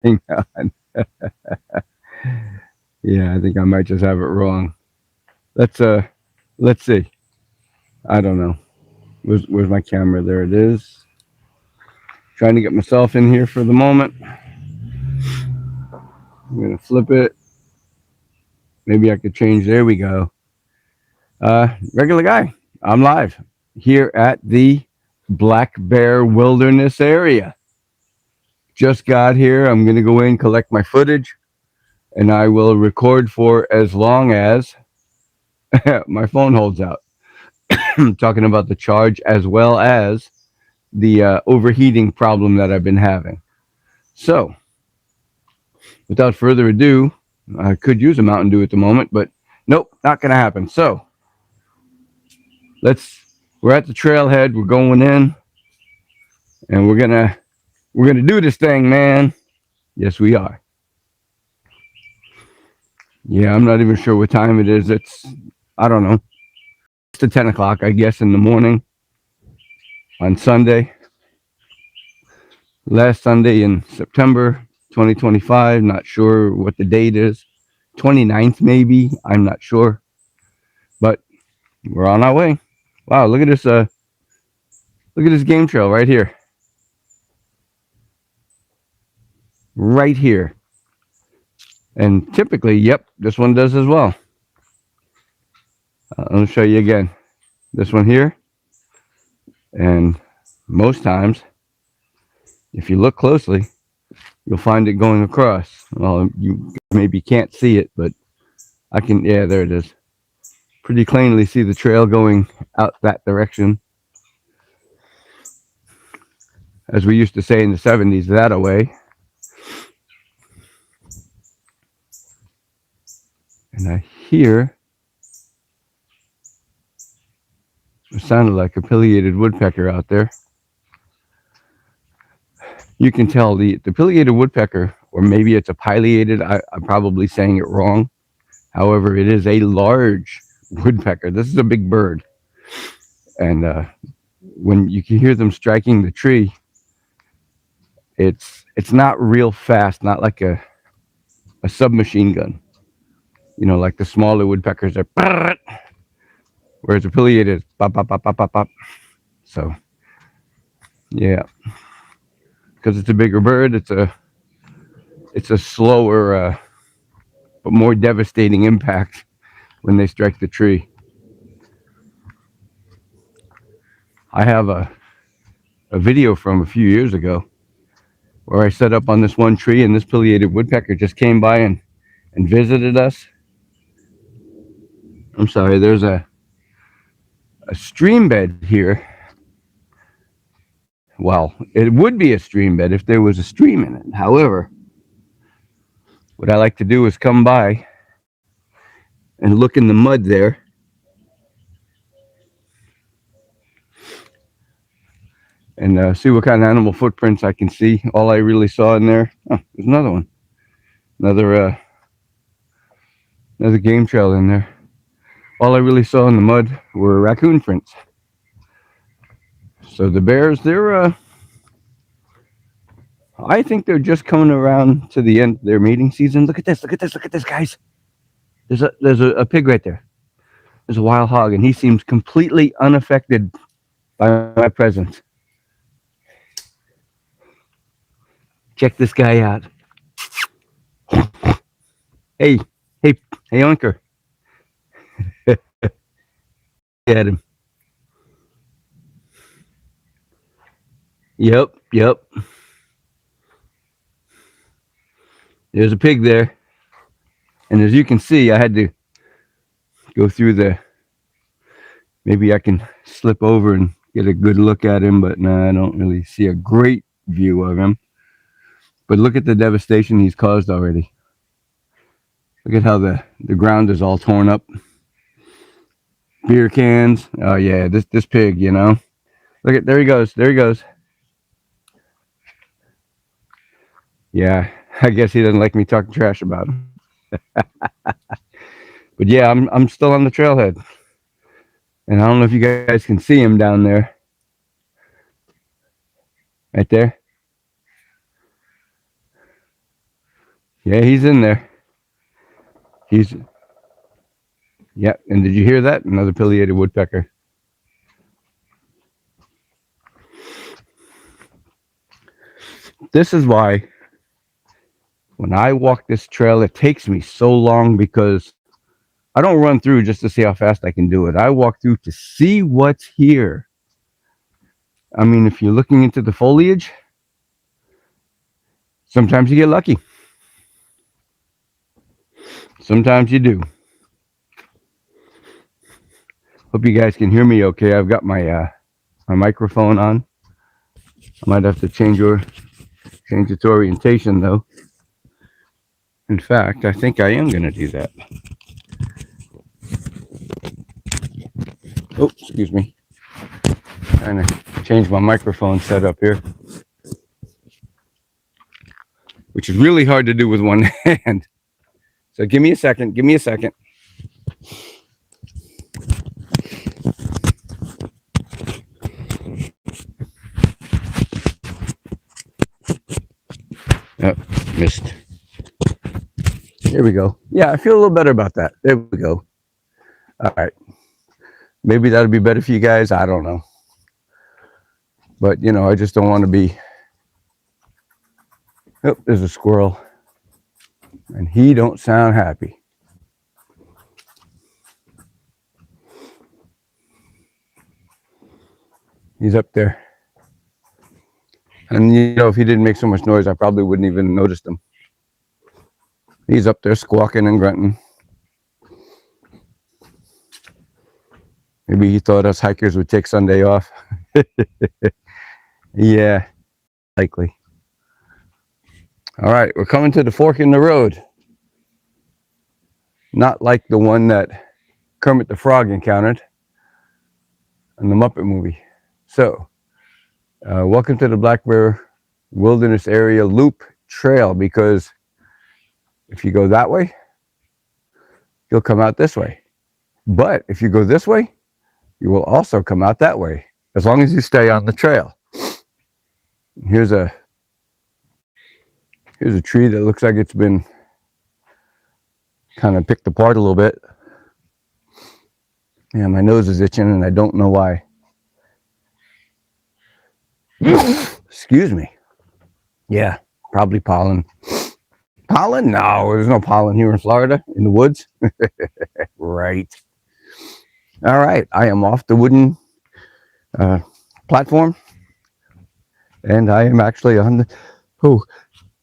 Hang on. Yeah, I think I might just have it wrong. Let's let's see. I don't know. Where's my camera? There it is. Trying to get myself in here for the moment. I'm gonna flip it. Maybe I could change. There we go. Regular guy. I'm live here at the Black Bear Wilderness area. Just got here. I'm gonna go in, collect my footage, and I will record for as long as my phone holds out. I'm talking about the charge as well as the overheating problem that I've been having. So, without further ado, I could use a Mountain Dew at the moment, but nope, not going to happen. So, we're at the trailhead, we're going in, and we're gonna do this thing, man. Yes, we are. Yeah, I'm not even sure what time it is. I don't know. It's to 10 o'clock, I guess, in the morning on Sunday, last Sunday in September 2025. Not sure what the date is. 29th, maybe. I'm not sure. But we're on our way. Wow, look at this game trail right here. Right here. And typically, yep, this one does as well. I'll show you again. This one here. And most times, if you look closely, you'll find it going across. Well, you maybe can't see it, but I can, yeah, there it is. Pretty plainly see the trail going out that direction. As we used to say in the 70s, that away. And I hear it sounded like a pileated woodpecker out there. You can tell the pileated woodpecker, or maybe it's a pileated, I'm probably saying it wrong. However, it is a large woodpecker. This is a big bird. And when you can hear them striking the tree, it's not real fast, not like a submachine gun. You know, like the smaller woodpeckers are, whereas a pileated is pop, pop, pop, pop, pop, pop. So, yeah, because it's a bigger bird, it's a slower but more devastating impact when they strike the tree. I have a video from a few years ago where I set up on this one tree and this pileated woodpecker just came by and visited us. I'm sorry, there's a stream bed here. Well, it would be a stream bed if there was a stream in it. However, what I like to do is come by and look in the mud there and see what kind of animal footprints I can see. All I really saw in there, oh, there's another one, another another game trail in there. All I really saw in the mud were raccoon prints. So the bears, I think they're just coming around to the end of their mating season. Look at this! Look at this! Look at this, guys! There's a pig right there. There's a wild hog, and he seems completely unaffected by my presence. Check this guy out. Hey, hey, hey, Unker. Look at him. Yep, yep. There's a pig there, and as you can see, I had to go through the. Maybe I can slip over and get a good look at him, but no, I don't really see a great view of him. But look at the devastation he's caused already. Look at how the ground is all torn up. Beer cans. Oh yeah, this pig, you know. Look at there he goes. There he goes. Yeah, I guess he doesn't like me talking trash about him. But yeah, I'm still on the trailhead, and I don't know if you guys can see him down there, right there. Yeah, he's in there. He's Yeah. And did you hear that? Another pileated woodpecker. This is why when I walk this trail, it takes me so long because I don't run through just to see how fast I can do it. I walk through to see what's here. I mean, if you're looking into the foliage, sometimes you get lucky. Sometimes you do. Hope you guys can hear me okay. I've got my microphone on. I might have to change its orientation though. In fact, I think I am going to do that. Oh, excuse me. Trying to change my microphone setup here, which is really hard to do with one hand. So give me a second. Give me a second. Oh, missed. There we go. Yeah, I feel a little better about that. There we go. All right. Maybe that'll be better for you guys. I don't know. But, you know, I just don't want to be. Oh, there's a squirrel. And he don't sound happy. He's up there. And, you know, if he didn't make so much noise, I probably wouldn't even notice him. He's up there squawking and grunting. Maybe he thought us hikers would take Sunday off. Yeah, likely. All right, we're coming to the fork in the road. Not like the one that Kermit the Frog encountered in the Muppet movie. So, welcome to the Black Bear Wilderness Area Loop Trail, because if you go that way, you'll come out this way. But if you go this way, you will also come out that way, as long as you stay on the trail. Here's a tree that looks like it's been kind of picked apart a little bit. Yeah, my nose is itching and I don't know why. Excuse me. Yeah, probably pollen. Pollen? No, there's no pollen here in Florida, in the woods. Right. All right, I am off the wooden platform. And I am actually on the,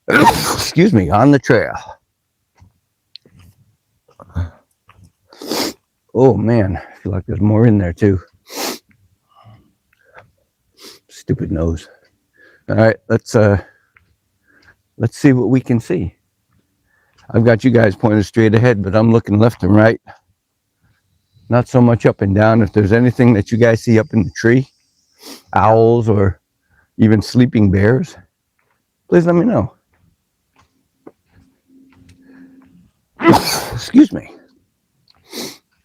excuse me, on the trail. Oh man, I feel like there's more in there too. Stupid nose. All right, let's see what we can see. I've got you guys pointed straight ahead, but I'm looking left and right. Not so much up and down. If there's anything that you guys see up in the tree, owls or even sleeping bears, please let me know. Excuse me.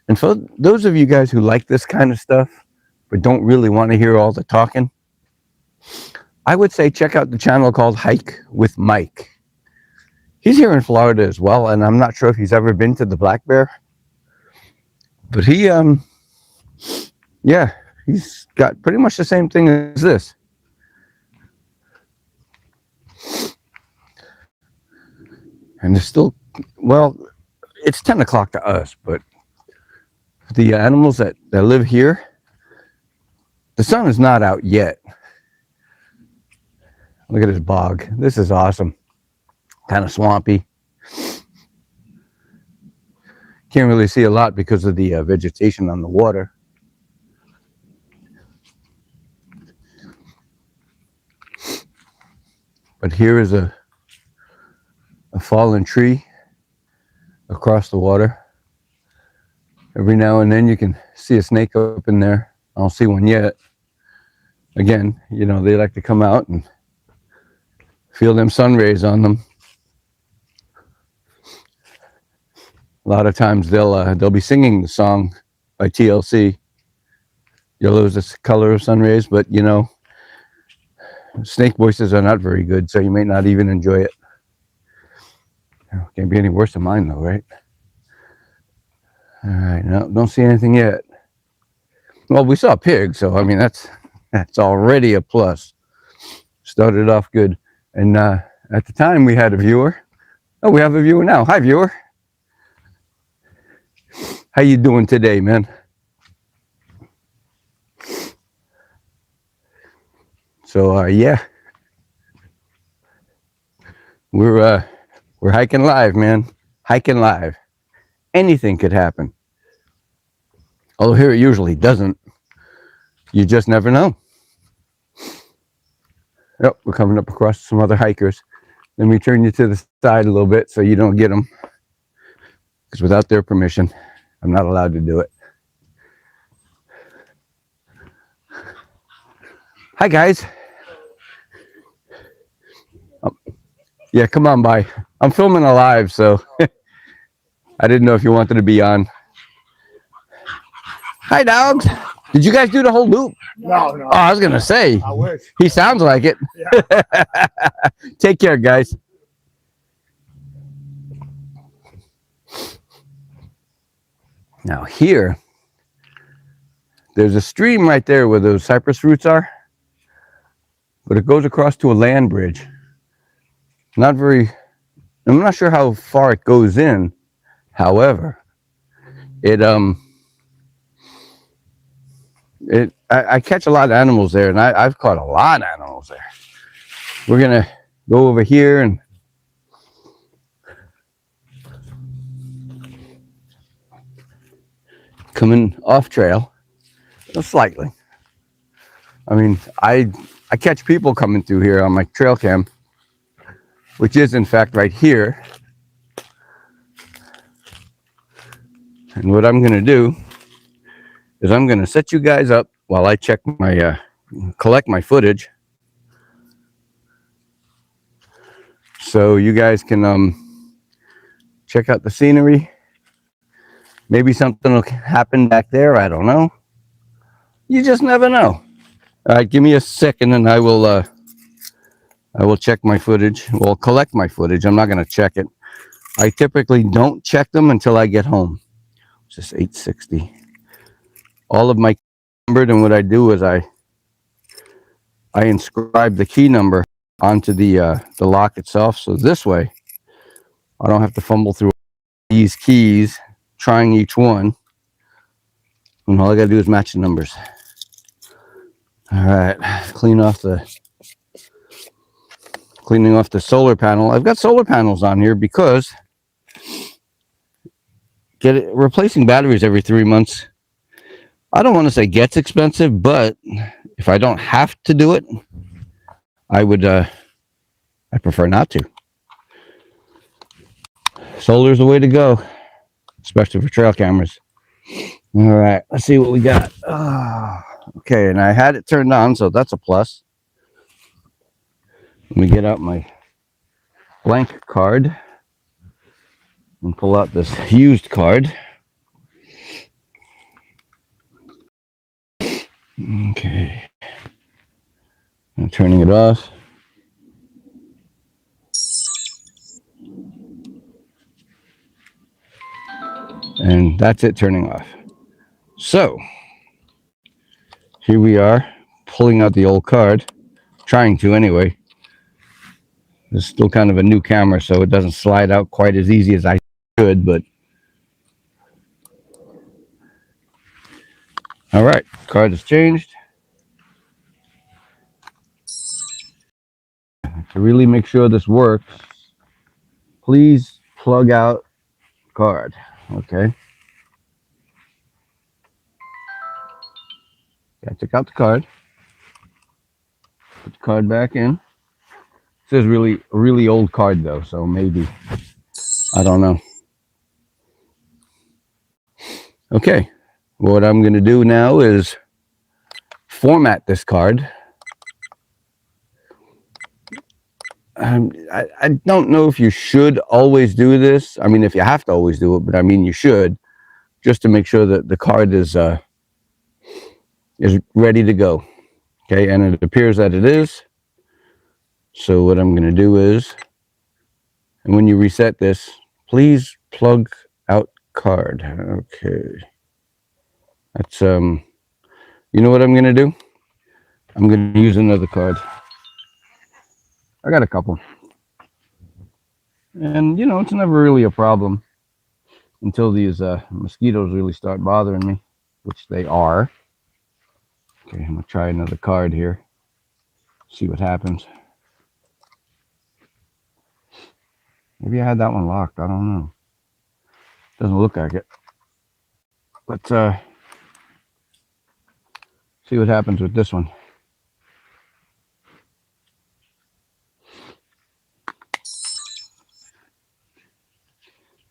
And for those of you guys who like this kind of stuff, but don't really want to hear all the talking, I would say check out the channel called Hike with Mike. He's here in Florida as well, and I'm not sure if he's ever been to the Black Bear. But he, yeah, he's got pretty much the same thing as this. And there's still, well, it's 10 o'clock to us, but the animals that live here, the sun is not out yet. Look at this bog. This is awesome. Kind of swampy. Can't really see a lot because of the vegetation on the water. But here is a fallen tree across the water. Every now and then you can see a snake up in there. I don't see one yet. Again, you know, they like to come out and feel them sun rays on them. A lot of times they'll be singing the song by TLC. Yellow is the color of sun rays, but you know, snake voices are not very good, so you may not even enjoy it. Can't be any worse than mine though, right? All right, no, don't see anything yet. Well, we saw a pig, so I mean that's already a plus. Started off good, and at the time we had a viewer. Oh, we have a viewer now. Hi, viewer. How you doing today, man? So yeah, we're hiking live, man. Hiking live. Anything could happen. Although here it usually doesn't. You just never know. Yep, we're coming up across some other hikers. Let me turn you to the side a little bit so you don't get them. Because without their permission, I'm not allowed to do it. Hi, guys. Yeah, come on by. I'm filming a live, so I didn't know if you wanted to be on. Hi, dogs. Did you guys do the whole loop? No, no. Oh, I was going to say. I wish. He sounds like it. Yeah. Take care, guys. Now here, there's a stream right there where those cypress roots are, but it goes across to a land bridge. I'm not sure how far it goes in. However, I catch a lot of animals there, and I've caught a lot of animals there. We're gonna go over here and coming off trail, slightly. I mean, I catch people coming through here on my trail cam, which is in fact right here. And what I'm gonna do is I'm gonna set you guys up while I check my collect my footage, so you guys can check out the scenery. Maybe something will happen back there. I don't know. You just never know. All right, give me a second, and I will check my footage. Well, collect my footage. I'm not going to check it. I typically don't check them until I get home. It's just 860. All of my numbered, and what I do is I inscribe the key number onto the lock itself. So this way, I don't have to fumble through these keys trying each one. And all I got to do is match the numbers. All right, cleaning off the solar panel. I've got solar panels on here because replacing batteries every 3 months, I don't want to say gets expensive, but if I don't have to do it, I prefer not to. Solar's the way to go, especially for trail cameras. All right, let's see what we got. Okay, and I had it turned on, so that's a plus. Let me get out my blank card and pull out this used card. Okay, I'm turning it off. And that's it turning off. So here we are, pulling out the old card, trying to anyway. It's still kind of a new camera, so it doesn't slide out quite as easy as I should, but all right, card is changed. To really make sure this works, please plug out card. Okay. I took out the card. Put the card back in. It says really old card though, so maybe, I don't know. Okay, what I'm going to do now is format this card. I don't know if you should always do this. I mean, if you have to always do it, but I mean, you should, just to make sure that the card is ready to go. Okay, and it appears that it is. So what I'm going to do is And when you reset this, please plug out card. Okay. That's you know what I'm gonna do? I'm gonna use another card. I got a couple. And you know, it's never really a problem until these mosquitoes really start bothering me, which they are. Okay, I'm gonna try another card here. See what happens. Maybe I had that one locked. I don't know. Doesn't look like it. Let's see what happens with this one.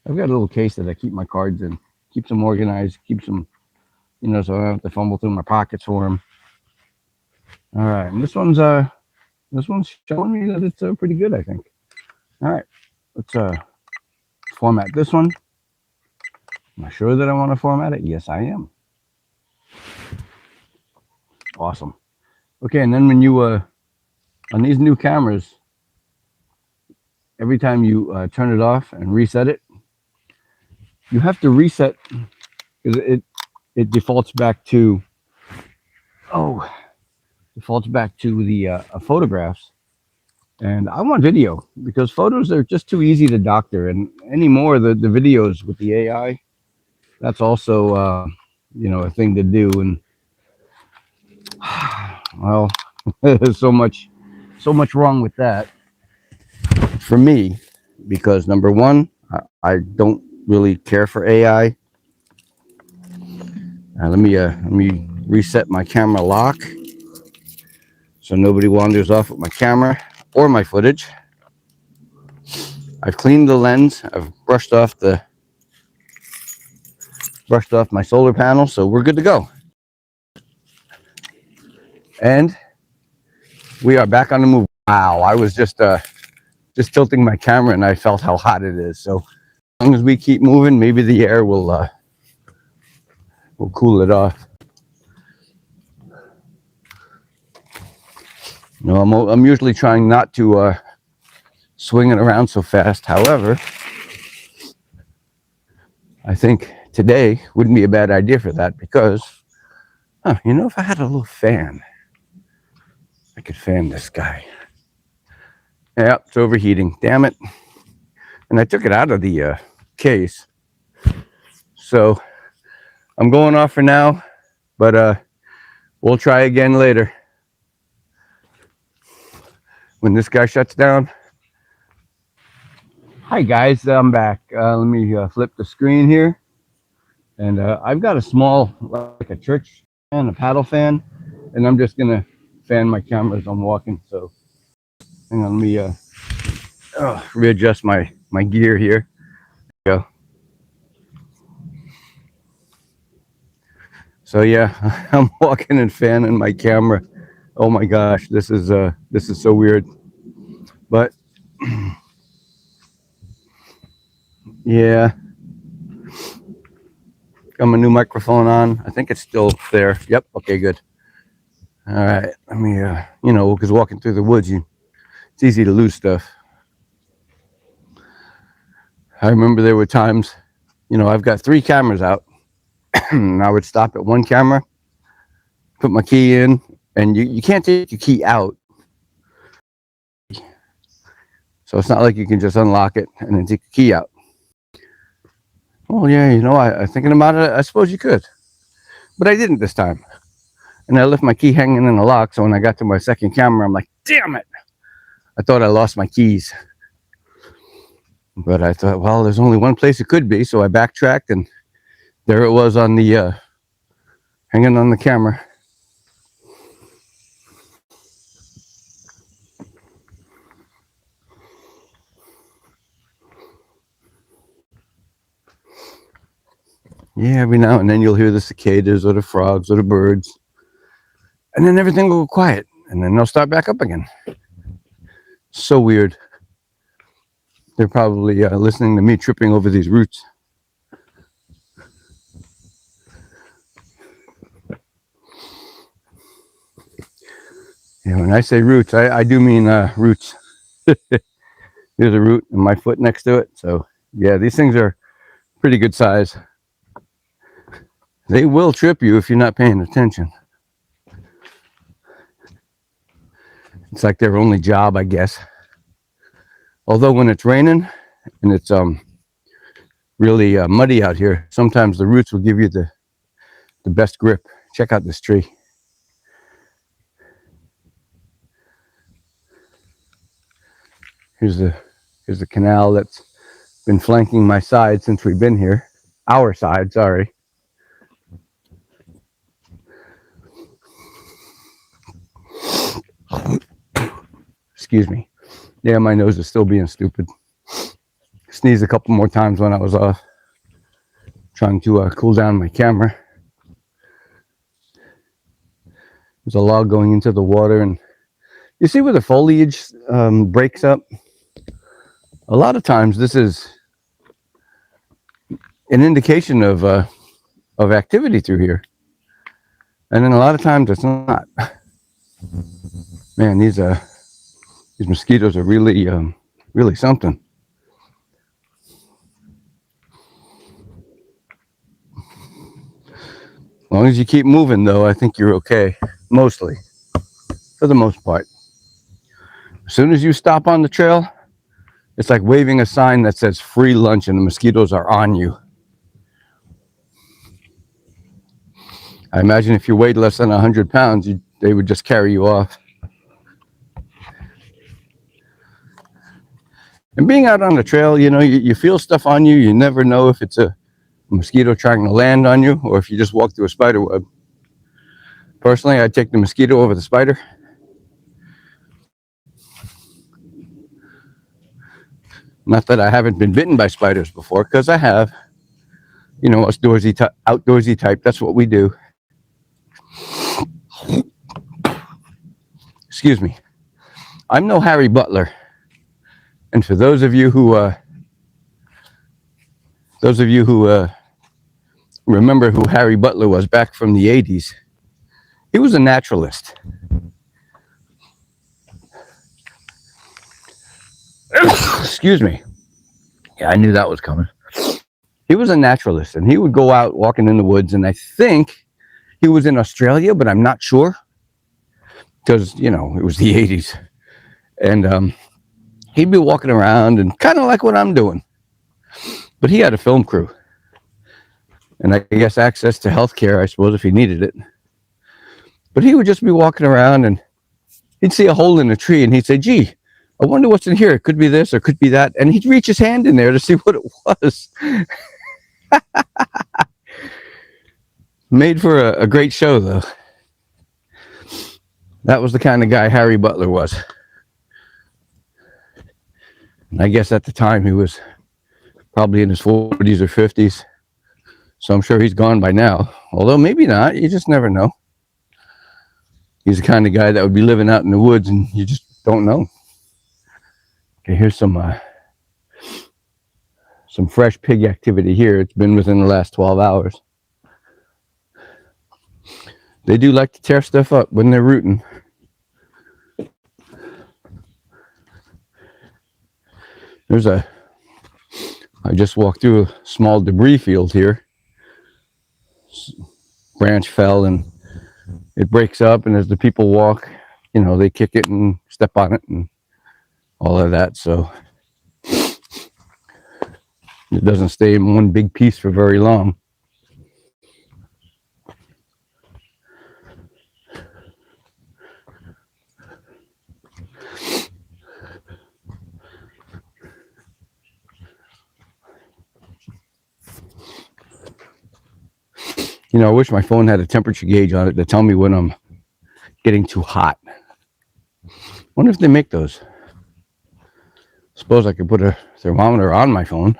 I've got a little case that I keep my cards in. Keeps them organized. Keeps them, you know, so I don't have to fumble through my pockets for them. All right, and this one's showing me that it's pretty good, I think. All right, let's format this one. Am I sure that I want to format it? Yes, I am. Awesome. Okay, and then when you on these new cameras, every time you turn it off and reset it, you have to reset because it defaults back to the photographs. And I want video because photos are just too easy to doctor, and anymore the videos with the AI, that's also you know, a thing to do. And well, there's so much wrong with that for me because number one, I don't really care for AI. Let me reset my camera lock so nobody wanders off with my camera or my footage. I've cleaned the lens. I've brushed off my solar panel, so we're good to go. And we are back on the move. Wow, I was just tilting my camera and I felt how hot it is. So as long as we keep moving, maybe the air will cool it off. You know, I'm usually trying not to swing it around so fast. However, I think today wouldn't be a bad idea for that because, you know, if I had a little fan, I could fan this guy. Yeah, it's overheating. Damn it. And I took it out of the case. So I'm going off for now, but we'll try again later. When this guy shuts down. Hi guys, I'm back. Let me flip the screen here. And I've got a small, like a church fan, a paddle fan, and I'm just gonna fan my camera as I'm walking. So hang on, let me readjust my gear here. There we go. So yeah, I'm walking and fanning my camera. Oh my gosh, this is so weird. But yeah, got my new microphone on. I think it's still there. Yep. Okay, good. All right. Let me you know, because walking through the woods, it's easy to lose stuff. I remember there were times, you know, I've got 3 cameras out. And I would stop at one camera, put my key in, and you can't take your key out. So it's not like you can just unlock it and then take the key out. Well, yeah, you know, I thinking about it, I suppose you could. But I didn't this time. And I left my key hanging in the lock, so when I got to my second camera, I'm like, damn it. I thought I lost my keys. But I thought, well, there's only one place it could be, so I backtracked, and there it was on the hanging on the camera. Yeah, every now and then you'll hear the cicadas or the frogs or the birds, and then everything will go quiet, and then they'll start back up again. So weird. They're probably listening to me tripping over these roots. Yeah, when I say roots, I do mean roots. Here's a root and my foot next to it. So yeah, these things are pretty good size. They will trip you if you're not paying attention. It's like their only job, I guess. Although when it's raining and it's really muddy out here, sometimes the roots will give you the best grip. Check out this tree. Here's the canal that's been flanking my side since we've been here. Our side, sorry. Excuse me. Yeah, my nose is still being stupid. Sneezed a couple more times when I was trying to cool down my camera. There's a log going into the water, and you see where the foliage breaks up? A lot of times this is an indication of activity through here. And then a lot of times it's not. Man, these mosquitoes are really really something. As long as you keep moving, though, I think you're okay. Mostly. For the most part. As soon as you stop on the trail, it's like waving a sign that says free lunch and the mosquitoes are on you. I imagine if you weighed less than 100 pounds, they would just carry you off. And being out on the trail, you know, you feel stuff on you. You never know if it's a mosquito trying to land on you or if you just walk through a spider web. Personally, I'd take the mosquito over the spider. Not that I haven't been bitten by spiders before, because I have. You know, us outdoorsy type, that's what we do. Excuse me. I'm no Harry Butler. And for those of you who remember who Harry Butler was back from the 80s, he was a naturalist. Excuse me. Yeah, I knew that was coming. He was a naturalist, and he would go out walking in the woods, and I think he was in Australia, but I'm not sure. Because, you know, it was the 80s. And he'd be walking around and kind of like what I'm doing. But he had a film crew. And I guess access to healthcare, I suppose, if he needed it. But he would just be walking around and he'd see a hole in a tree and he'd say, gee, I wonder what's in here. It could be this or it could be that. And he'd reach his hand in there to see what it was. Made for a great show, though. That was the kind of guy Harry Butler was. And I guess at the time he was probably in his 40s or 50s. So I'm sure he's gone by now. Although maybe not. You just never know. He's the kind of guy that would be living out in the woods and you just don't know. Okay, here's some fresh pig activity here. It's been within the last 12 hours. They do like to tear stuff up when they're rooting. I just walked through a small debris field here. Branch fell and it breaks up, and as the people walk, you know, they kick it and step on it and all of that. So it doesn't stay in one big piece for very long. You know, I wish my phone had a temperature gauge on it to tell me when I'm getting too hot. Wonder if they make those. Suppose I could put a thermometer on my phone.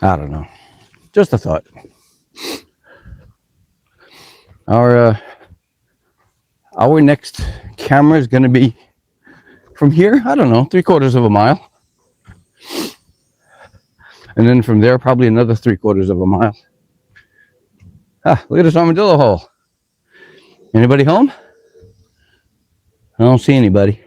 I don't know. Just a thought. Our next camera is going to be from here, I don't know, 3/4 of a mile. And then from there, probably another 3/4 of a mile. Ah, look at this armadillo hole. Anybody home? I don't see anybody.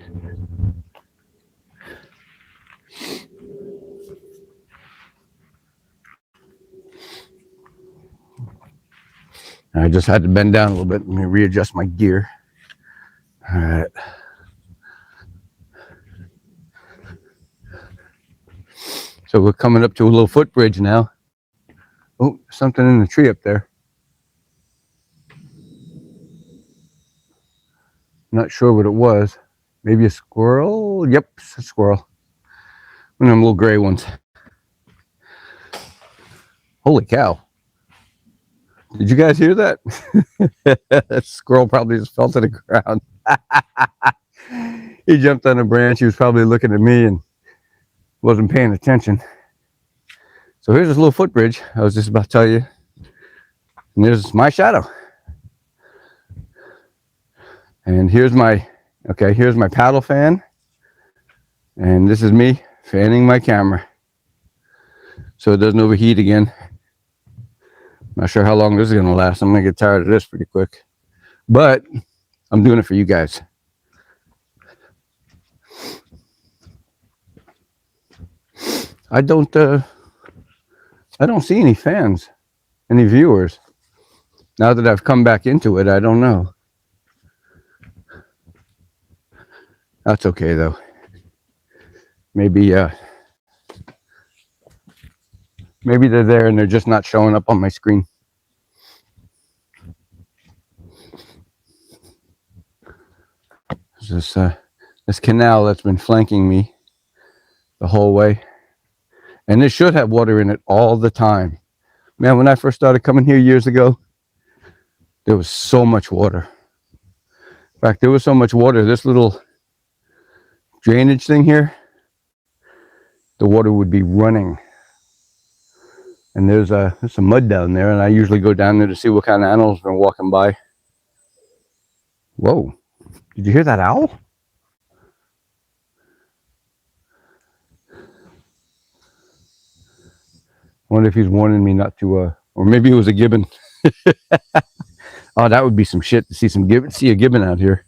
I just had to bend down a little bit. Let me readjust my gear. All right. So we're coming up to a little footbridge now. Oh, something in the tree up there. Not sure what it was. Maybe a squirrel? Yep, it's a squirrel. One of them little gray ones. Holy cow. Did you guys hear that? That squirrel probably just fell to the ground. He jumped on a branch. He was probably looking at me and wasn't paying attention. So here's this little footbridge I was just about to tell you. And there's my shadow. And here's my paddle fan. And this is me fanning my camera so it doesn't overheat again. Not sure how long this is going to last. I'm going to get tired of this pretty quick. But I'm doing it for you guys. I don't see any fans, any viewers. Now that I've come back into it, I don't know. That's okay though. Maybe they're there and they're just not showing up on my screen. This canal that's been flanking me the whole way. And this should have water in it all the time. Man, when I first started coming here years ago, there was so much water. In fact, there was so much water, this little drainage thing here, the water would be running. And there's some mud down there, and I usually go down there to see what kind of animals are walking by. Whoa, did you hear that owl? I wonder if he's warning me not to, or maybe it was a gibbon. Oh, that would be some shit to see a gibbon out here.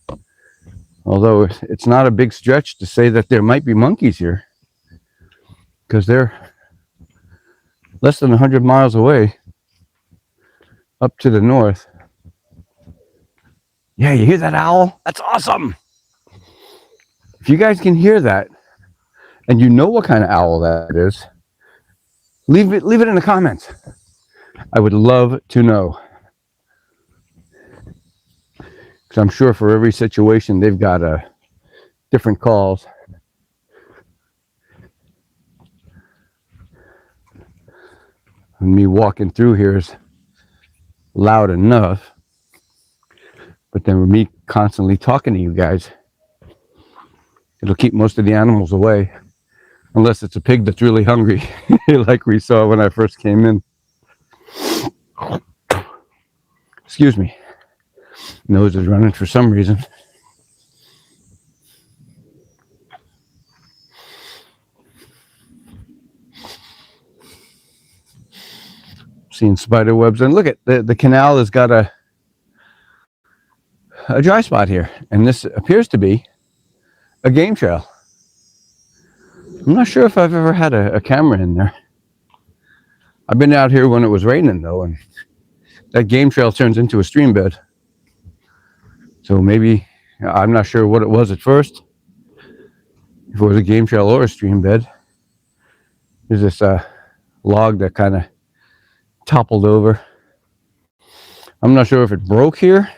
Although it's not a big stretch to say that there might be monkeys here, because they're less than 100 miles away up to the north. Yeah, you hear that owl? That's awesome. If you guys can hear that and you know what kind of owl that is, leave it in the comments. I would love to know. Because I'm sure for every situation they've got different calls. And me walking through here is loud enough, but then with me constantly talking to you guys, it'll keep most of the animals away, unless it's a pig that's really hungry, like we saw when I first came in. Excuse me. Nose is running for some reason. Seeing spider webs, and look at the canal has got a dry spot here, and this appears to be a game trail. I'm not sure if I've ever had a camera in there. I've been out here when it was raining though, and that game trail turns into a stream bed. So maybe, I'm not sure what it was at first, if it was a game trail or a stream bed. There's this log that kind of toppled over. I'm not sure if it broke here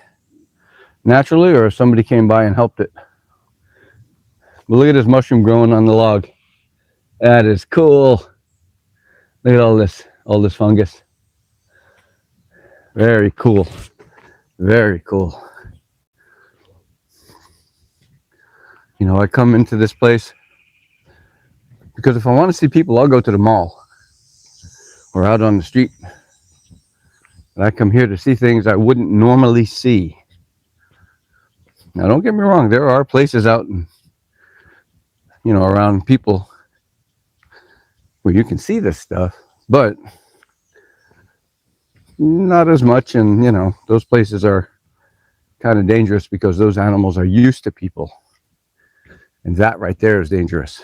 naturally or if somebody came by and helped it. But look at this mushroom growing on the log. That is cool. Look at all this fungus. Very cool. Very cool. You know, I come into this place because if I want to see people, I'll go to the mall or out on the street. But I come here to see things I wouldn't normally see. Now, don't get me wrong, there are places out in, you know, around people where you can see this stuff, but not as much. And, you know, those places are kind of dangerous because those animals are used to people. And that right there is dangerous.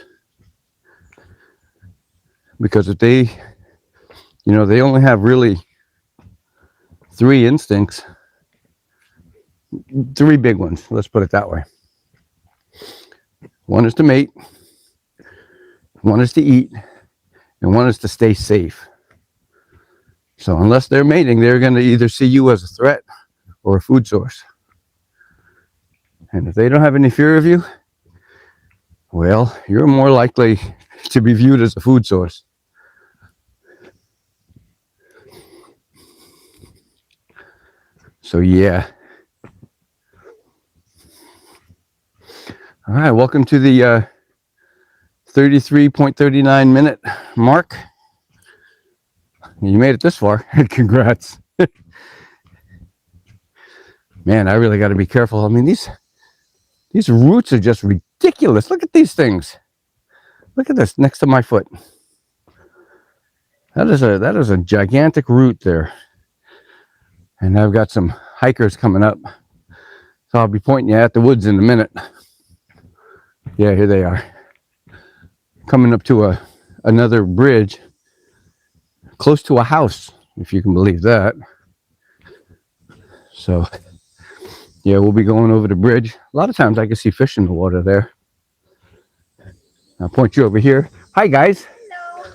Because if they, you know, they only have really three instincts. Three big ones, let's put it that way. One is to mate, one is to eat, and one is to stay safe. So unless they're mating, they're going to either see you as a threat or a food source. And if they don't have any fear of you, well, you're more likely to be viewed as a food source. So yeah. All right, welcome to the 33.39 minute mark. You made it this far. Congrats. Man, I really got to be careful. I mean, these roots are just ridiculous. Look at these things. Look at this next to my foot. That is a gigantic root there. And I've got some hikers coming up. So I'll be pointing you at the woods in a minute. Yeah, here they are. Coming up to another bridge close to a house, if you can believe that. So yeah, we'll be going over the bridge. A lot of times I can see fish in the water there. I'll point you over here. Hi guys. Hello.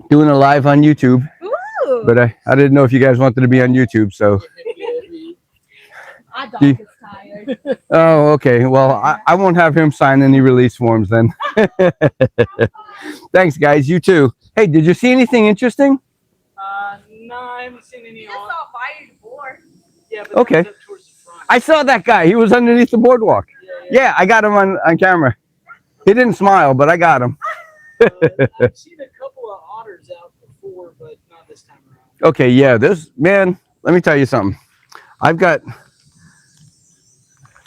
Doing a live on YouTube. Ooh. But I didn't know if you guys wanted to be on YouTube, so. Our dog is tired. Oh, okay. Well, I won't have him sign any release forms then. Thanks, guys. You too. Hey, did you see anything interesting? No, I haven't seen any. You just saw fire before. Yeah, but Okay. that was up towards the front. I saw that guy. He was underneath the boardwalk. Yeah, I got him on camera. He didn't smile, but I got him. I've seen a couple of otters out before, but not this time around. Okay, yeah, this, man, let me tell you something. I've got,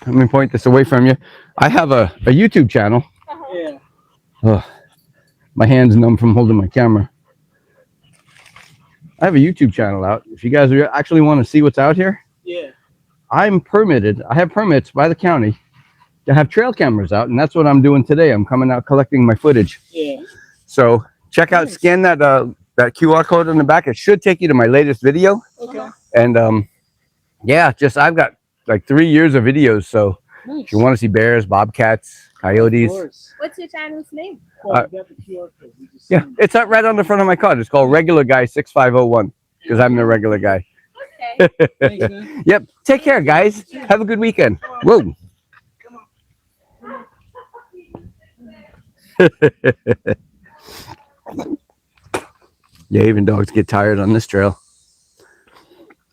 let me point this away from you. I have a YouTube channel. Yeah. Oh, my hand's numb from holding my camera. I have a YouTube channel out. If you guys actually want to see what's out here, Yeah. I'm permitted. I have permits by the county to have trail cameras out, and that's what I'm doing today. I'm coming out collecting my footage. Yeah. So check out, scan that that QR code on the back. It should take you to my latest video. Okay. And yeah, just I've got like 3 years of videos. So Nice. if you want to see bears, bobcats, coyotes, What's your channel's name? Well, we got the QR code. We just yeah, seen it. it's up right on the front of my card. It's called Regular Guy 6501 because I'm the regular guy. Okay. Thanks, man. Yep. Take care, guys. Have a good weekend. Whoa. Yeah, even dogs get tired on this trail.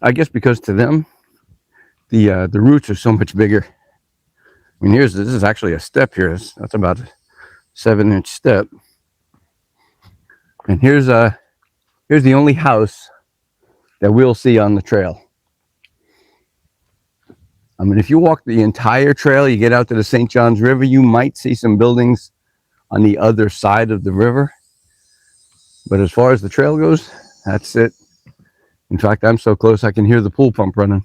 I guess because to them, the roots are so much bigger. I mean, this is actually a step here. That's about a 7-inch step. And here's the only house that we'll see on the trail. I mean, if you walk the entire trail, you get out to the St. Johns River, you might see some buildings on the other side of the river. But as far as the trail goes, that's it. In fact, I'm so close I can hear the pool pump running.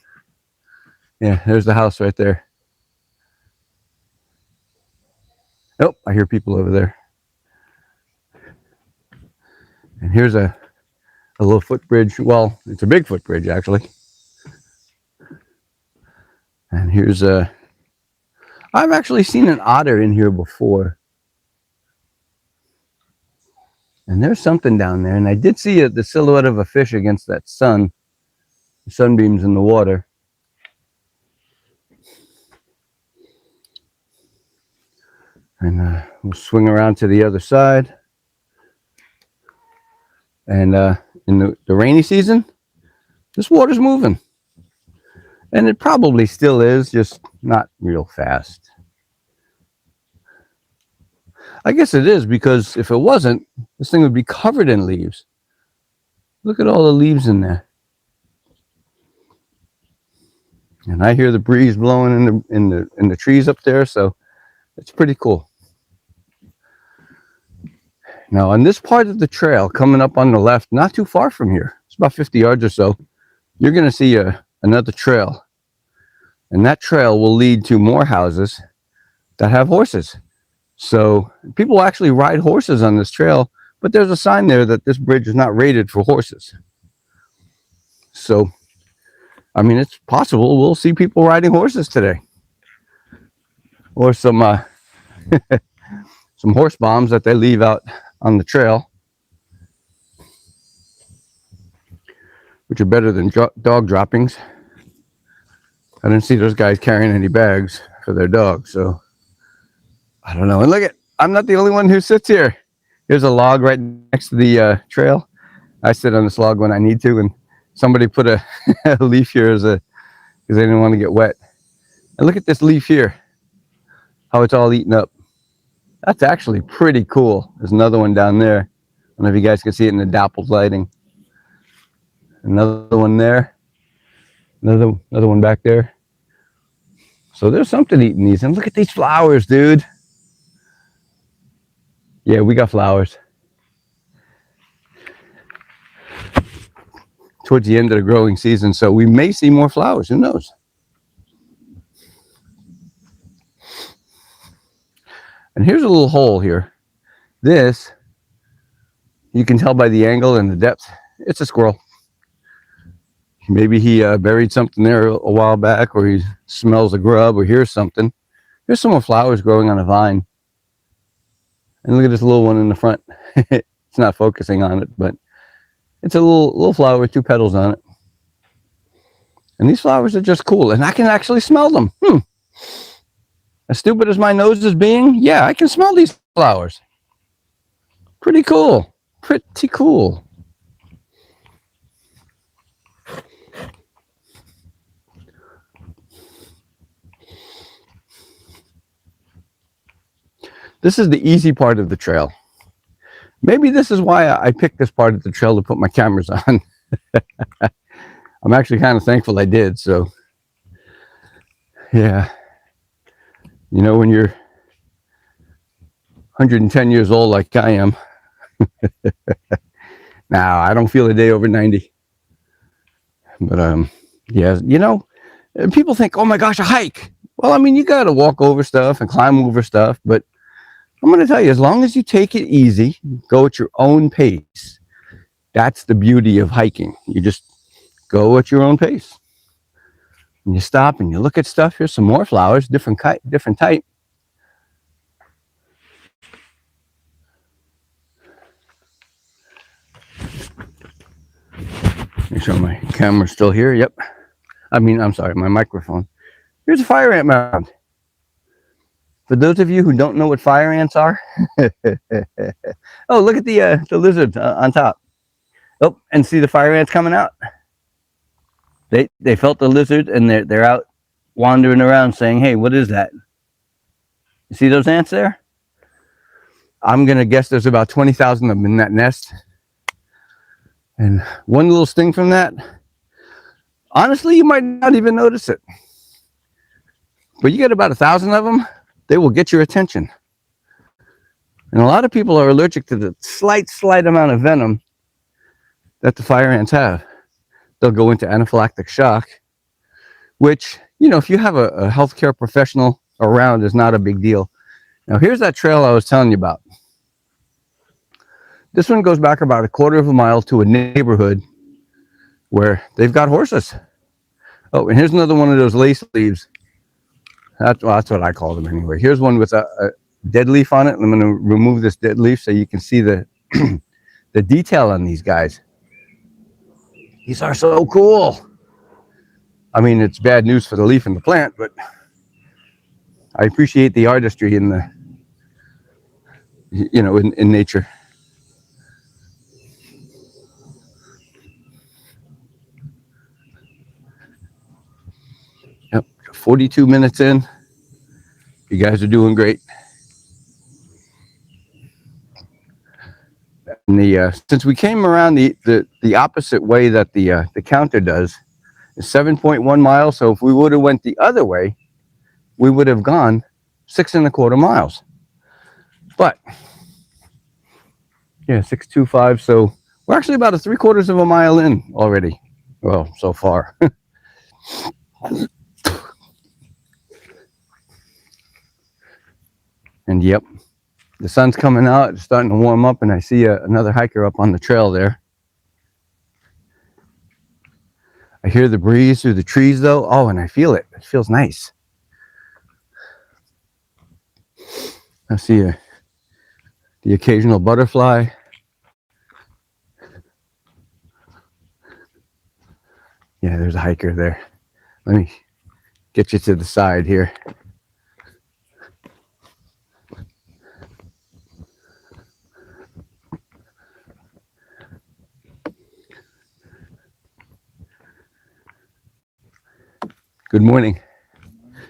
Yeah, there's the house right there. Oh, I hear people over there. And here's a little footbridge. Well, it's a big footbridge actually. And here's I've actually seen an otter in here before. And there's something down there. And I did see the silhouette of a fish against that sun. The sunbeams in the water. And we'll swing around to the other side. And in the rainy season, this water's moving. And it probably still is, just not real fast. I guess it is, because if it wasn't, this thing would be covered in leaves. Look at all the leaves in there. And I hear the breeze blowing in the trees up there, so it's pretty cool. Now, on this part of the trail, coming up on the left, not too far from here, it's about 50 yards or so, you're going to see another trail. And that trail will lead to more houses that have horses. So people actually ride horses on this trail, but there's a sign there that this bridge is not rated for horses. So I mean, it's possible we'll see people riding horses today, or some horse bombs that they leave out on the trail, which are better than dog droppings. I didn't see those guys carrying any bags for their dogs, so I don't know. And look at, I'm not the only one who sits here. Here's a log right next to the trail. I sit on this log when I need to, and somebody put a, a leaf here because they didn't want to get wet. And look at this leaf here, how it's all eaten up. That's actually pretty cool. There's another one down there. I don't know if you guys can see it in the dappled lighting. Another one there. Another one back there. So there's something eating these. And look at these flowers, dude. Yeah, we got flowers. Towards the end of the growing season, so we may see more flowers. Who knows? And here's a little hole here. This, you can tell by the angle and the depth, it's a squirrel. Maybe he buried something there a while back, or he smells a grub, or hears something. There's some more flowers growing on a vine. And look at this little one in the front. It's not focusing on it, but it's a little flower with 2 petals on it. And these flowers are just cool, and I can actually smell them. As stupid as my nose is being, yeah, I can smell these flowers. Pretty cool. Pretty cool. This is the easy part of the trail. Maybe this is why I picked this part of the trail to put my cameras on. I'm actually kind of thankful I did. So, yeah. You know, when you're 110 years old like I am, now I don't feel a day over 90. But, yeah, you know, people think, oh my gosh, a hike. Well, I mean, you got to walk over stuff and climb over stuff, but I'm going to tell you, as long as you take it easy, go at your own pace, that's the beauty of hiking. You just go at your own pace. And you stop and you look at stuff. Here's some more flowers, different type. Make sure my camera's still here. Yep. I'm sorry, my microphone. Here's a fire ant mound. For those of you who don't know what fire ants are, oh, look at the lizard on top. Oh, and see the fire ants coming out. They felt the lizard, and they're out wandering around saying, "Hey, what is that?" You see those ants there? I'm gonna guess there's about 20,000 of them in that nest, and one little sting from that, honestly, you might not even notice it. But you get about 1,000 of them, they will get your attention. And a lot of people are allergic to the slight amount of venom that the fire ants have. They'll go into anaphylactic shock, which, you know, if you have a healthcare professional around, is not a big deal. Now, here's that trail I was telling you about. This one goes back about 1/4 of a mile to a neighborhood where they've got horses. Oh, and here's another one of those lace leaves. That's what I call them anyway. Here's one with a dead leaf on it. I'm going to remove this dead leaf so you can see the the detail on these guys. These are so cool. I mean, it's bad news for the leaf and the plant, but I appreciate the artistry in the, you know, in nature. Yep, 42 minutes in. You guys are doing great. And since we came around the opposite way that the counter does, is 7.1 miles. So if we would have went the other way, we would have gone 6.25 miles. But yeah, 6.25. So we're actually about 3/4 of a mile in already. Well, so far. And yep, the sun's coming out. It's starting to warm up, and I see another hiker up on the trail there. I hear the breeze through the trees though. Oh, and I feel it. It feels nice. I see the occasional butterfly. Yeah, there's a hiker there. Let me get you to the side here. Good morning.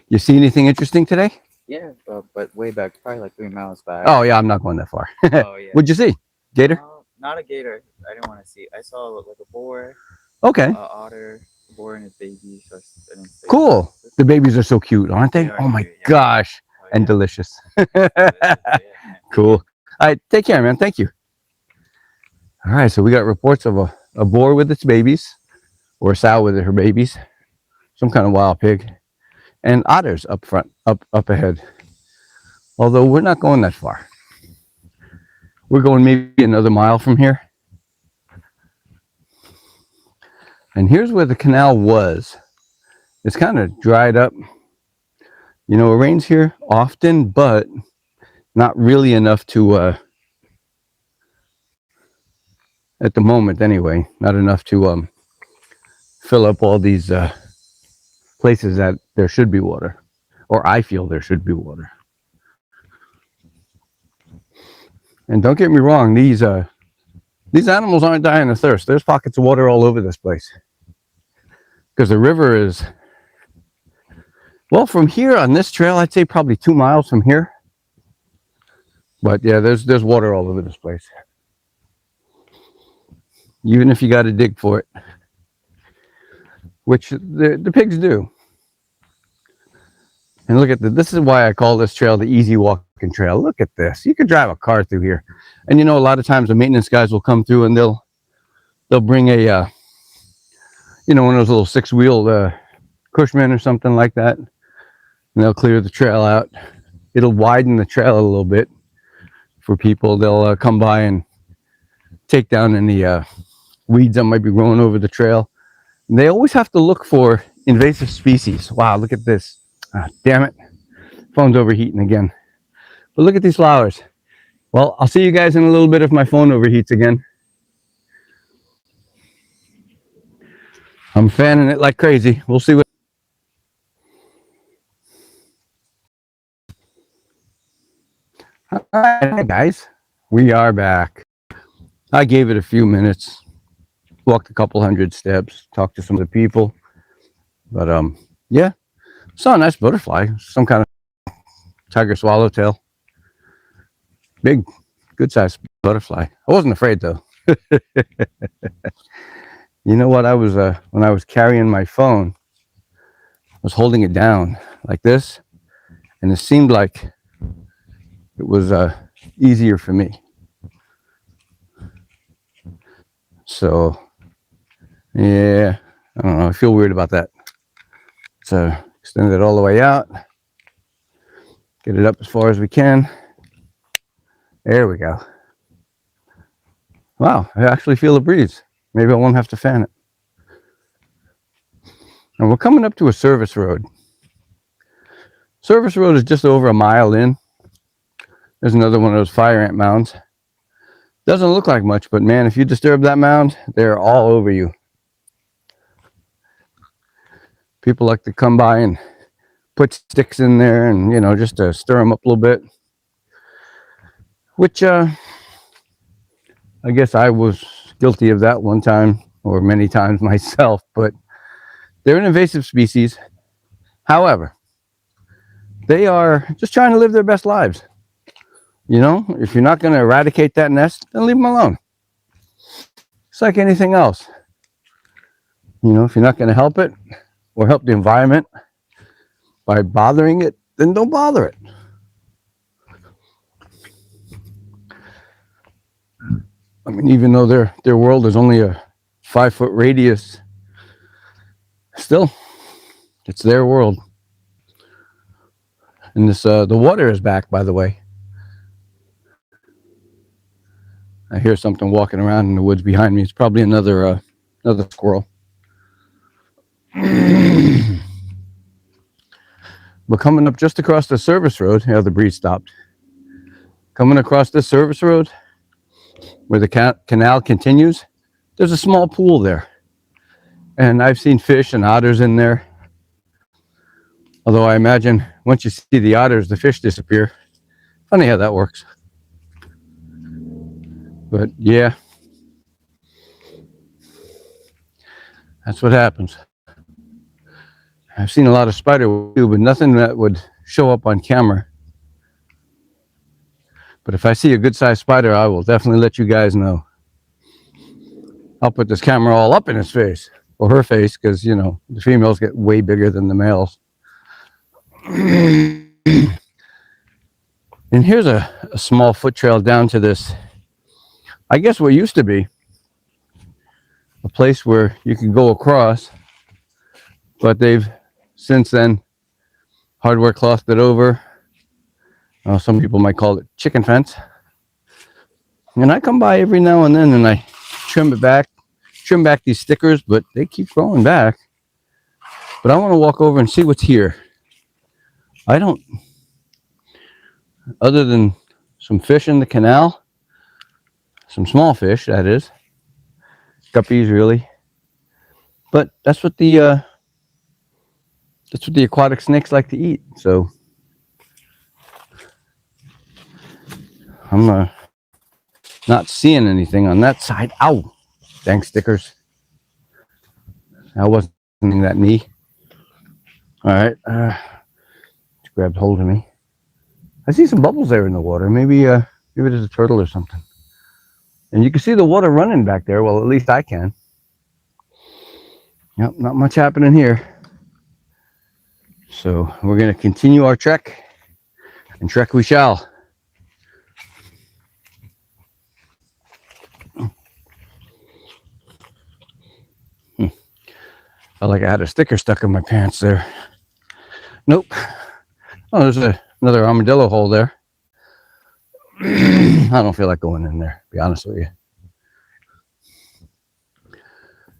You see anything interesting today? Yeah, but way back, probably like 3 miles back. Oh yeah, I'm not going that far. Oh yeah. What'd you see? Gator? Not a gator. I didn't want to see. I saw like a boar, Okay. otter, a boar and his baby. So I didn't see. Cool. The babies are so cute, aren't they? They are Oh my cute, yeah. gosh. Oh, And yeah. delicious. Yeah. Cool. All right, take care, man. Thank you. All right, so we got reports of a boar with its babies, or a sow with her babies, some kind of wild pig, and otters up front, up ahead. Although we're not going that far. We're going maybe another mile from here. And here's where the canal was. It's kind of dried up. You know, it rains here often, but not really enough to, at the moment anyway, not enough to fill up all these places that there should be water, or I feel there should be water. And don't get me wrong, these animals aren't dying of thirst. There's pockets of water all over this place. Because the river is, well, from here on this trail, I'd say probably 2 miles from here. But yeah, there's water all over this place. Even if you got to dig for it, which the pigs do. And look at this is why I call this trail the easy walking trail. Look at this. You could drive a car through here. And you know, a lot of times the maintenance guys will come through and they'll bring a you know, one of those little 6-wheel Cushman or something like that, and they'll clear the trail out. It'll widen the trail a little bit for people. They'll come by and take down any weeds that might be growing over the trail. And they always have to look for invasive species. Wow, look at this. Ah, damn it. Phone's overheating again. But look at these flowers. Well, I'll see you guys in a little bit if my phone overheats again. I'm fanning it like crazy. We'll see what. All right, guys. We are back. I gave it a few minutes. Walked a couple hundred steps. Talked to some of the people. But yeah. Saw a nice butterfly. Some kind of tiger swallowtail. Big, good sized butterfly. I wasn't afraid though. You know what? I was when I was carrying my phone, I was holding it down like this, and it seemed like it was easier for me. So yeah, I don't know. I feel weird about that. So extend it all the way out. Get it up as far as we can. There we go. Wow, I actually feel a breeze. Maybe I won't have to fan it. And we're coming up to a service road. Service road is just over a mile in. There's another one of those fire ant mounds. Doesn't look like much, but man, if you disturb that mound, they're all over you. People like to come by and put sticks in there and, you know, just to stir them up a little bit. Which, I guess I was guilty of that one time or many times myself, but they're an invasive species. However, they are just trying to live their best lives. You know, if you're not going to eradicate that nest, then leave them alone. It's like anything else. You know, if you're not going to help it or help the environment by bothering it, then don't bother it. I mean, even though their world is only a 5-foot radius, still, it's their world. And this the water is back, by the way. I hear something walking around in the woods behind me. It's probably another squirrel. But coming up just across the service road, yeah, the breeze stopped. Coming across this service road, where the canal continues, there's a small pool there. And I've seen fish and otters in there. Although I imagine once you see the otters, the fish disappear. Funny how that works. But yeah, that's what happens. I've seen a lot of spider too, but nothing that would show up on camera. But if I see a good sized spider, I will definitely let you guys know. I'll put this camera all up in his face, or her face, because, you know, the females get way bigger than the males. And here's a small foot trail down to this, I guess what used to be a place where you could go across, but they've since then hardware clothed it over. Some people might call it chicken fence. And I come by every now and then and I trim back these stickers, but they keep growing back. But I want to walk over and see what's here. I don't, other than some fish in the canal, some small fish, that is, guppies really. But that's what the aquatic snakes like to eat. So I'm not seeing anything on that side. Ow! Dang stickers. That wasn't that knee. All right. Just grabbed hold of me. I see some bubbles there in the water. Maybe there's a turtle or something. And you can see the water running back there. Well, at least I can. Yep, not much happening here. So we're going to continue our trek, and trek we shall. Felt like I had a sticker stuck in my pants there. Nope. Oh, there's another armadillo hole there. I don't feel like going in there, to be honest with you.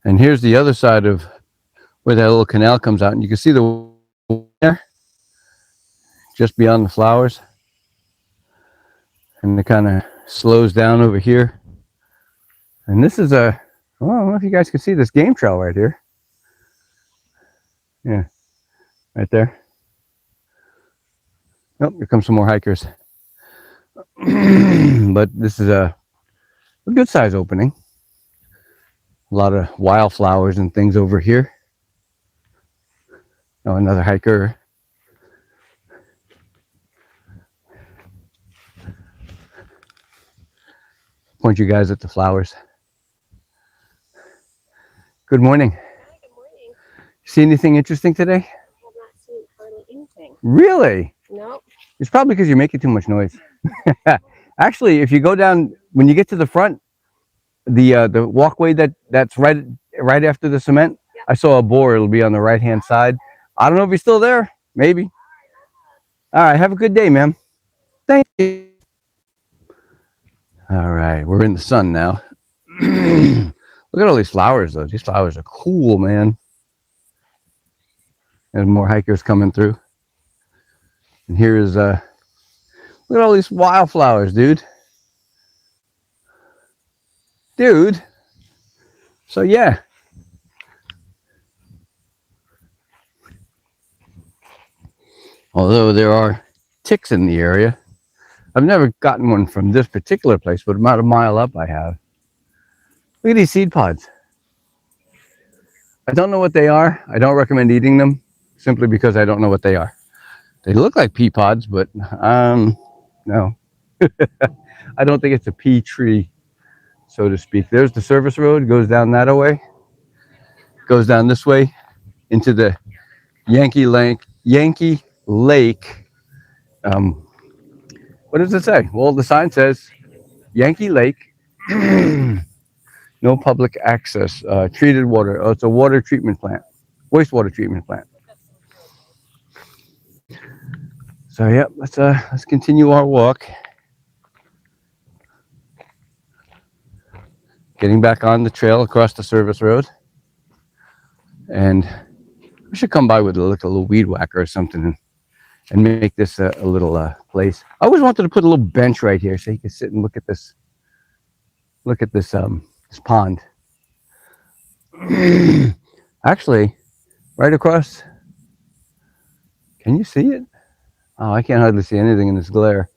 And here's the other side of where that little canal comes out, and you can see the there, just beyond the flowers. And it kind of slows down over here. And this is well, I don't know if you guys can see this game trail right here. Yeah, right there. Oh, here comes some more hikers. But this is a good size opening. A lot of wildflowers and things over here. Oh, another hiker. Point you guys at the flowers. Good morning. Hi, good morning. See anything interesting today? I have not seen hardly anything. Really? Nope. It's probably because you're making too much noise. Actually, if you go down, when you get to the front, the walkway that's right after the cement, Yep. I saw a boar. It'll be on the right hand side. I don't know if he's still there. Maybe. All right. Have a good day, ma'am. Thank you. All right. We're in the sun now. Look at all these flowers, though. These flowers are cool, man. There's more hikers coming through. And here is look at all these wildflowers, dude. So yeah. Although there are ticks in the area, I've never gotten one from this particular place, but about a mile up I have. Look at these seed pods. I don't know what they are. I don't recommend eating them simply because I don't know what they are. They look like pea pods, but no. I don't think it's a pea tree, so to speak. There's the service road, goes down that way, goes down this way into the Yankee Lake. What does it say? Well, the sign says Yankee Lake, no public access, treated water. Oh, it's a water treatment plant, wastewater treatment plant. So yeah, let's continue our walk. Getting back on the trail across the service road. And We should come by with like a little weed whacker or something and make this a little place. I always wanted to put a little bench right here so you can sit and look at this. Look at this this pond. Actually, right across. Can you see it? Oh, I can't hardly see anything in this glare.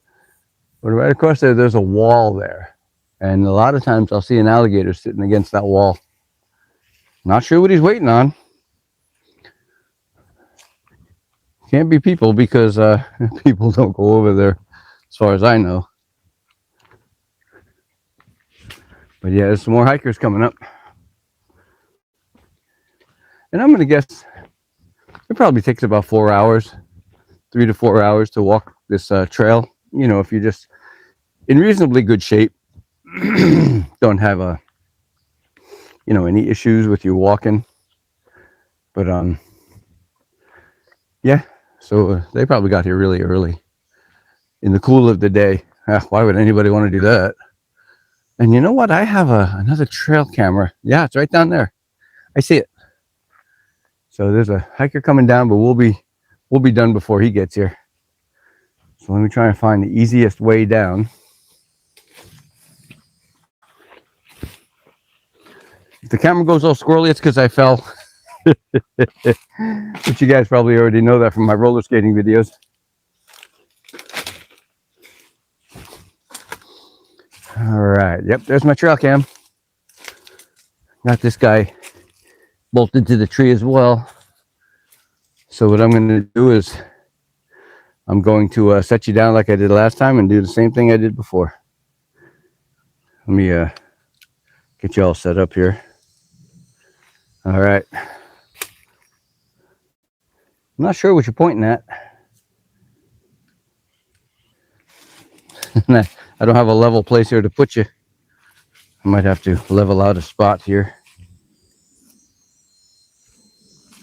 But right across there, there's a wall there. And a lot of times I'll see an alligator sitting against that wall. Not sure what he's waiting on. Can't be people because people don't go over there as far as I know. But yeah, there's some more hikers coming up. And I'm going to guess it probably takes about 4 hours, 3 to 4 hours to walk this trail. You know, if you're just in reasonably good shape, don't have any issues with you walking. But yeah, so they probably got here really early in the cool of the day. Why would anybody want to do that? And you know what? I have another trail camera. Yeah, it's right down there. I see it. So there's a hiker coming down, but we'll be done before he gets here. So let me try and find the easiest way down. If the camera goes all squirrely, it's because I fell. But you guys probably already know that from my roller skating videos. All right. Yep, there's my trail cam. Got this guy bolted to the tree as well. So what I'm going to do is I'm going to set you down like I did last time and do the same thing I did before. Let me get you all set up here. All right. I'm not sure what you're pointing at. I don't have a level place here to put you. I might have to level out a spot here.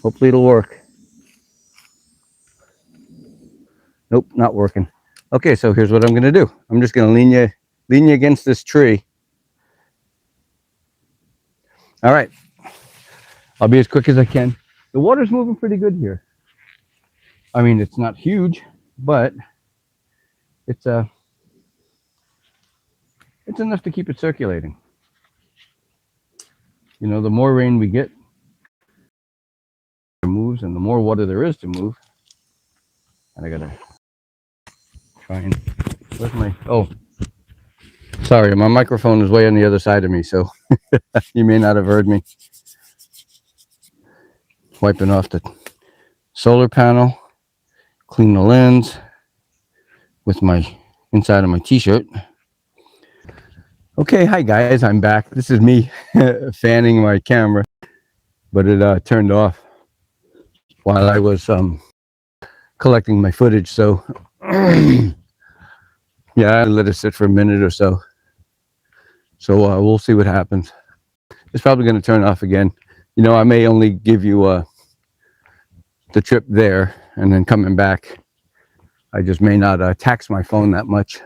Hopefully it'll work. Nope, not working. Okay, so here's what I'm going to do. I'm just going to lean you against this tree. All right. I'll be as quick as I can. The water's moving pretty good here. I mean, it's not huge, but it's enough to keep it circulating. You know, the more rain we get, it moves, and the more water there is to move. And I gotta try and, where's my, oh, sorry, my microphone is way on the other side of me, so you may not have heard me. Wiping off the solar panel, clean the lens with my inside of my t-shirt. Okay, hi guys, I'm back. This is me fanning my camera, but it turned off while I was collecting my footage. So yeah, I let it sit for a minute or so. So we'll see what happens. It's probably going to turn off again. You know, I may only give you the trip there and then coming back. I just may not tax my phone that much.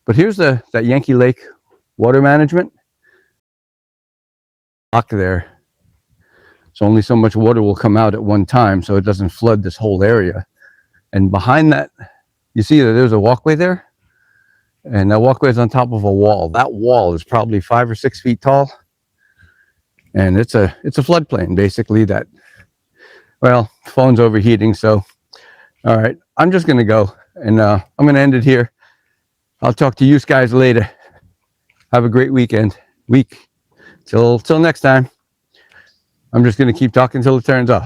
But here's that Yankee Lake water management lock there. So only so much water will come out at one time, so it doesn't flood this whole area. And behind that, you see that there's a walkway there, and that walkway is on top of a wall. That wall is probably 5 or 6 feet tall, and it's a floodplain basically. That, well, phone's overheating, so all right, I'm just gonna go, and I'm gonna end it here. I'll talk to you guys later. Have a great week. Till next time. I'm just going to keep talking until it turns off.